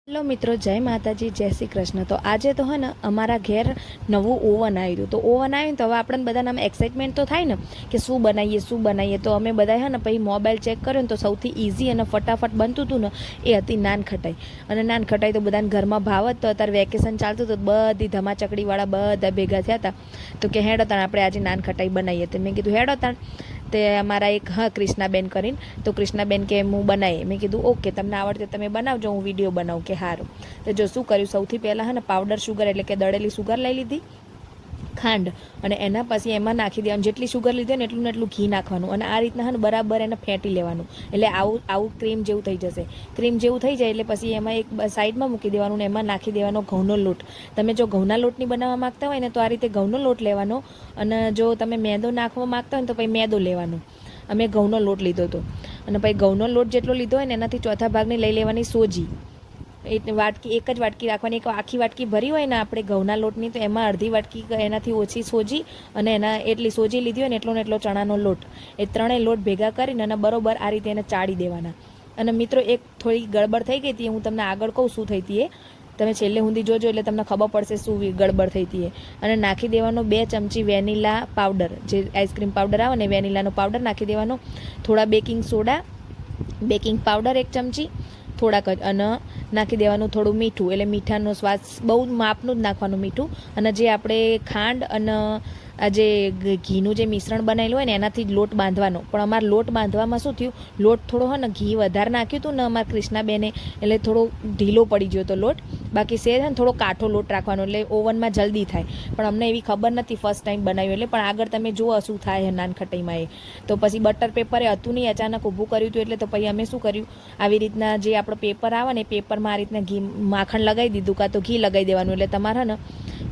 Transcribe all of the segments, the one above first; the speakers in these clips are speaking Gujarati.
હેલો મિત્રો, જય માતાજી, જય શ્રી કૃષ્ણ। તો આજે તો હે ને અમારા ઘેર નવું ઓવન આવ્યું। તો ઓવન આવ્યું તો હવે આપણને બધાને આમ એક્સાઇટમેન્ટ તો થાય ને કે શું બનાવીએ। તો અમે બધા હે ને પછી મોબાઈલ ચેક કર્યો ને તો સૌથી ઇઝી અને ફટાફટ બનતું હતું ને એ હતી નાન ખટાઈ। અને નાન ખટાઈ તો બધાને ઘરમાં ભાવ જ। તો અત્યારે વેકેશન ચાલતું હતું, બધી ધમાચકડીવાળા બધા ભેગા થયા હતા। તો કે હેડો તાણ આપણે આજે નાન ખટાઈ બનાવીએ। તો મેં કીધું હેડો તાણ। તે અમારા એક ક્રિષ્નાબેન કરીને, તો ક્રિષ્નાબેન કે હું બનાવીએ। મેં કીધું ઓકે, તમને આવડતે તમે બનાવજો, હું વિડીયો બનાવું કે સારું। તો જો શું કર્યું, સૌથી પહેલાં હે ને પાવડર શુગર એટલે કે દળેલી શુગર લઈ લીધી, ખાંડ, અને એના પછી એમાં નાખી દેવાનું। જેટલી શુગર લીધી ને એટલું ઘી નાખવાનું, અને આ રીતના હે ને બરાબર એને ફેંટી લેવાનું। એટલે આવું ક્રીમ જેવું થઈ જશે। ક્રીમ જેવું થઈ જાય એટલે પછી એમાં એક સાઈડમાં મૂકી દેવાનું ને એમાં નાખી દેવાનો ઘઉંનો લોટ। તમે જો ઘઉંના લોટની બનાવવા માગતા હોય ને તો આ રીતે ઘઉંનો લોટ લેવાનો, અને જો તમે મેદો નાખવા માગતા હોય ને તો પછી મેદો લેવાનો। અમે ઘઉંનો લોટ લીધો હતો, અને પછી ઘઉંનો લોટ જેટલો લીધો હોય ને એનાથી ચોથા ભાગની લઈ લેવાની સોજી। વાટકી એક જ વાટકી રાખવાની। એક આખી વાટકી ભરી હોય ને આપણે ઘઉંના લોટની તો એમાં અડધી વાટકી એનાથી ઓછી સોજી, અને એના એટલી સોજી લીધી હોય ને એટલો ચણાનો લોટ, એ ત્રણેય લોટ ભેગા કરીને અને બરોબર આ રીતે એને ચાળી દેવાના। અને મિત્રો એક થોડી ગડબડ થઈ ગઈ હતી, હું તમને આગળ કહું શું થઈ હતી એ, તમે છેલ્લે સુધી જોજો એટલે તમને ખબર પડશે શું ગડબડ થઈ હતી એ। અને નાખી દેવાનો 2 ચમચી વેનીલા પાવડર, જે આઈસ્ક્રીમ પાવડર આવે ને વેનીલાનો પાવડર નાખી દેવાનો। થોડા બેકિંગ સોડા, બેકિંગ પાવડર 1 ચમચી, થોડાક જ, અને નાખી દેવાનું થોડું મીઠું, એટલે મીઠાનો સ્વાદ બહુ માપનું જ નાખવાનું મીઠું। અને જે આપણે ખાંડ અને આ જે ઘીનું જે મિશ્રણ બનાવેલું હોય ને એનાથી જ લોટ બાંધવાનો। પણ અમારે લોટ બાંધવામાં શું થયું, લોટ થોડો હોય ને ઘી વધારે નાખ્યું હતું ને અમારા ક્રિષ્નાબેને, એટલે થોડો ઢીલો પડી ગયો હતો લોટ। બાકી છે ને થોડો કાઠો લોટ રાખવાનો, એટલે ઓવનમાં જલ્દી થાય। પણ અમને એવી ખબર નથી, ફર્સ્ટ ટાઈમ બનાવ્યું એટલે। પણ આગળ તમે જુઓ શું થાય નાન ખટાઈમાં એ। તો પછી બટર પેપરે હતું નહીં, અચાનક ઊભું કર્યું હતું, એટલે તો પછી અમે શું કર્યું, આવી રીતના જે આપણો પેપર આવે ને એ પેપરમાં આ રીતના ઘી માખણ લગાવી દીધું, કાં તો ઘી લગાવી દેવાનું, એટલે તમારે ને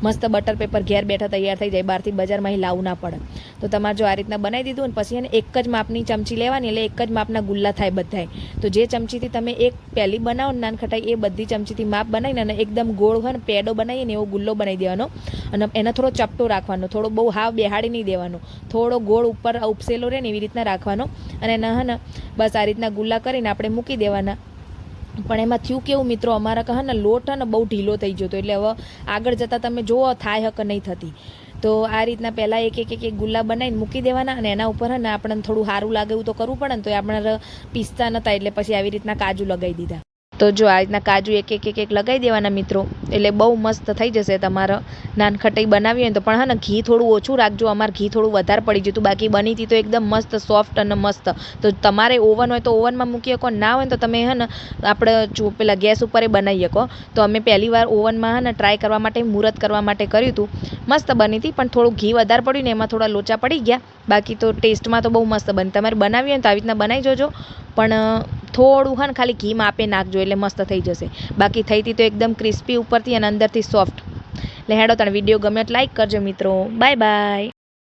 મસ્ત બટર પેપર ઘેર બેઠા તૈયાર થઈ જાય, બહારથી બજારમાં લાવવું ના પડે। તો તમારે જો આ રીતના બનાવી દીધું ને પછી એને એક જ માપની ચમચી લેવાની, એટલે એક જ માપના ગુલ્લા થાય બધાય। તો જે ચમચીથી તમે એક પહેલી બનાવો નાન ખટાઈ એ બધી ચમચીથી માપ બનાવીને અને એકદમ ગોળ હોય ને પેડો બનાવીએ ને એવો ગુલ્લો બનાવી દેવાનો। અને એને થોડો ચપટો રાખવાનો, થોડો બહુ હાવ બેહાડી નહીં દેવાનો, થોડો ગોળ ઉપર ઉપસેલો રહે ને એવી રીતના રાખવાનો। અને એના હે ને બસ આ રીતના ગુલ્લા કરીને આપણે મૂકી દેવાના। પણ એમાં થયું કેવું મિત્રો, અમારા કહે ને લોટ હે ને બહુ ઢીલો થઈ ગયો હતો, એટલે હવે આગળ જતાં તમે જુઓ થાય હક નહીં થતી। તો આ રીતના પહેલાં એક ગુલ્લા બનાવીને મૂકી દેવાના, અને એના ઉપર હે ને આપણને થોડું સારું લાગે એવું તો કરવું પડે ને, તો આપણે પીસતા નહોતા એટલે પછી આવી રીતના કાજુ લગાવી દીધા। તો જો આ રીતના કાજુ એક લગાવી દેવાના મિત્રો, એટલે બહુ મસ્ત થઈ જશે તમારે નાન ખટાઈ બનાવી હોય તો। પણ હા ને ઘી થોડું ઓછું રાખજો, અમારે ઘી થોડું વધારે પડી જતું, બાકી બની હતી તો એકદમ મસ્ત સોફ્ટ અને મસ્ત। તો તમારે ઓવન હોય તો ઓવનમાં મૂકી શકો, ના હોય તો તમે હે ને આપણે પેલા ગેસ ઉપર બનાવી શકો। તો અમે પહેલી વાર ઓવનમાં હે ને ટ્રાય કરવા માટે, મુહૂર્ત કરવા માટે કર્યું હતું, મસ્ત બની હતી। પણ થોડું ઘી વધારે પડ્યું ને એમાં થોડા લોચા પડી ગયા, બાકી તો ટેસ્ટમાં તો બહુ મસ્ત બની। તમારે બનાવી હોય તો આવી રીતના બનાવી જોજો, પણ થોડું હા ને ખાલી ઘી માપે નાખજો એટલે મસ્ત થઈ જશે। બાકી થઈ હતી તો એકદમ ક્રિસ્પી ઉપરથી અને અંદરથી સોફ્ટ। એટલે હેડો તાણ વિડીયો ગમે તો લાઈક કરજો મિત્રો, બાય બાય।